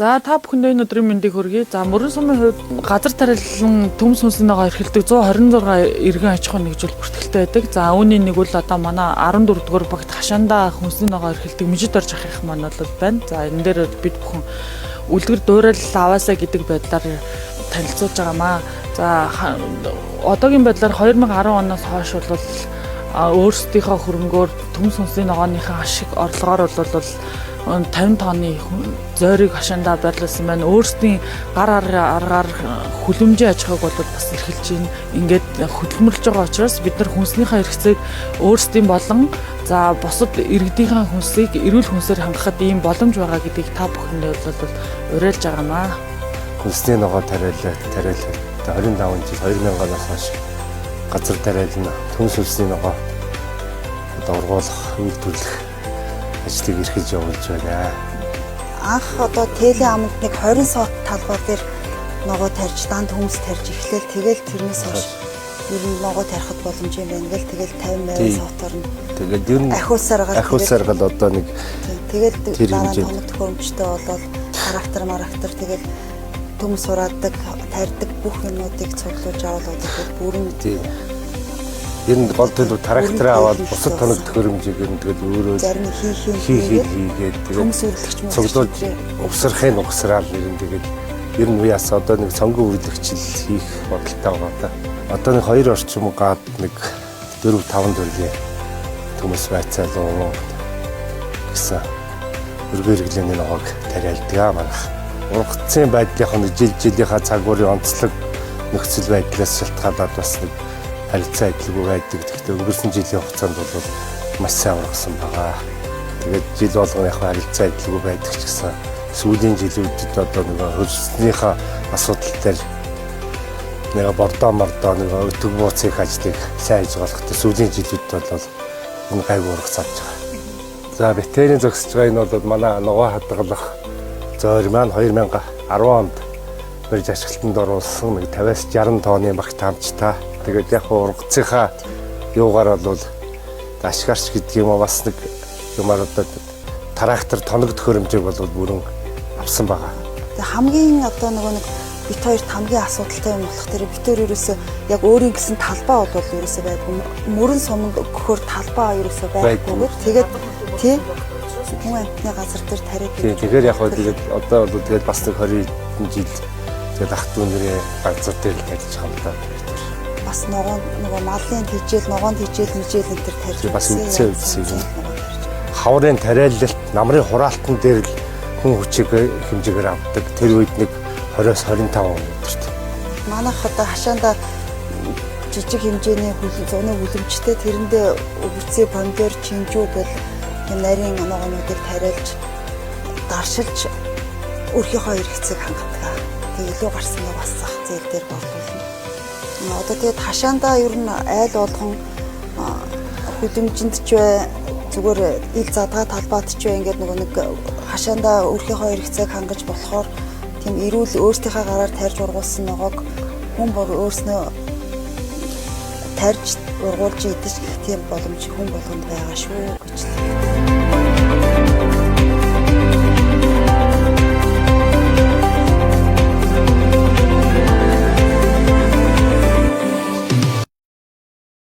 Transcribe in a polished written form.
За та бүхэндээ энэ өдрийн мэндийг хүргэе. За мөрөн сумын хувьд газар тариалан төмс хүнснийгаа эрхэлдэг 126 иргэн аж ахуйн нэгжүүл бүртгэлтэй байдаг. За үүний нэг бол одоо манай 14 дугаар багт хашаандаа хүнснийгаа эрхэлдэг Мижид орж ах их маань бол байна. За энэ дээр бид бүхэн үлгэр дуурал аваасаа гэдэг байдлаар танилцуулж байгаамаа. За одоогийн байдлаар 2010 оноос хойш бол өөрсдийнхөө хөрөнгөөр төмс хүнсний ногооныхаа ашиг орлогоор бол 50 тонны зойрыг хашаандаа байрлуулсан байна. Өөрсдийн гар аргаар хүлэмжийн аж ахуйг бол бас эрхэлж байна. Ингээд хөдөлмөрлж байгаа учраас бид нар хүнснийхээ хэрэгцээг өөрсдийн болон за бусад иргэдийнхээ хүнсийг эрүүл хүнсээр хангахад ийм боломж байгаа гэдгийг та бүхэндээ бол уриалж байгаамаа. Хүнсний ногоо тариалал 25 жил 2000 оноос хойш газар тариална төмс хүнсний ногоо ургуулах, үйлдвэрлэх ажлыг эрхэлж явуулж байна. Анх одоо тээлийн аманд нэг 20 сот талбар дээр ногоо тарьж, дан төмс тарьж эхлээл тэгэл тэрнээс хойш ер нь ногоо тарихад боломж юм байна гэл тэгэл 50 сотоор нь тэгэл ер нь ахиусаар гал одоо нэг тэгэл дараа нь тоног төхөөрөмжтэй болоод характер тэгэл төмс ураадаг, тарьдаг бүх юмнуудыг цуглуулж аваад одоо бүрэн ер нь гол төлөв трактораа аваад бусад тоног төхөөрөмжийг ер нь тэгэл өөрөө зарим хийгээд тэгээд цуглуулж угсраал ер нь тэгээд ер нь яас одоо нэг цонгийн үргэлжлэл хийх бодолтой байгаа да. Одоо нэг 2 орчим гад нэг 4-5 төрлийн төмс байцаалуу гэсэн өргөө хэрэглээний ногоог тариалдаг манайх. Ургацсан байдлынхаа нэг жилийнхаа цаг уурын онцлог нөхцөл байдлаас шалтгаалаад бас нэг харилцаа адилгүй байдаг. Гэхдээ өнгөрсөн жилийн хугацаанд бол маш сайн ургасан байгаа. Тэгээд жил болгоны харилцаа адилгүй байдаг ч гэсэн сүүлийн жилүүдэд одоо нэг хөрснийхаа асуудал дээр нэг бордоо нэг өтөг бууцын ажлыг сайн хийж болохтой сүүлийн жилүүдэд бол энэ гайгүй ургац авч байгаа. За бэтэрийн зогсож байгаа энэ бол манай ногоо хадгалах зойр маань 2010 онд барьж ашиглалтанд оруулсан нэг 50-60 тонны багт хамттай. Тэгээд яг ургацынхаа юугаар бол ашгарч гэдэг юм бас нэг юмар одоо трактор тоног төхөөрөмжийг бол бүрэн авсан байгаа. Тэг хамгийн одоо нэг бит хоёрт хамгийн асуудалтай юм болох тэр бит хоёр ерөөсөө яг өөрийн гэсэн талбай бол ерөөсөө байггүй. Мөрөн суманд өгөхөөр талбай ерөөсөө байгүйгээр тэгээд тий хүн амтны газар дээр тариад. Тэгэхээр яг тэгээд одоо бол тэгээд бас нэг 20 жил тэгээд ах トゥ нэрээ газар дээр л тарьж хамтаа. Бас нөгөө малын тижэл, ногоон тижэл, мижэл энэ төр тарьж бас үдсээ юм. Хаврын тариалалт, намрын хураалтан дээр л хүн хүчийг хэмжээгээр авдаг. Тэр үед нэг 20-25 өдөрт. Манайх одоо хашаанда жижиг хэмжээний зуны хүлэмжтэй тэрэндээ өвөрцөө помидор, чинжүү гэл юм нарийн ногоонуудыг тариалж, даршилж өөрийнхөө хэрэгцээг хангадаг. Тэг илүү гарснаа бас зах зээл дээр борлуулна. Одоо тэгээд хашаандаа ер нь айл болгон хүлэмжинд ч бай зүгээр ил задгаа талбайд ч бай ингээд нэг хашаандаа өөрийнхөө хэрэгцээг хангаж болохоор тийм эрүүл өөрсдийнхээ гараар тарьж ургуулсан ногоог хүн бол өөрснөө тарьж ургуулж идэж тийм боломж хүн болгонд байгаа шүү гэж.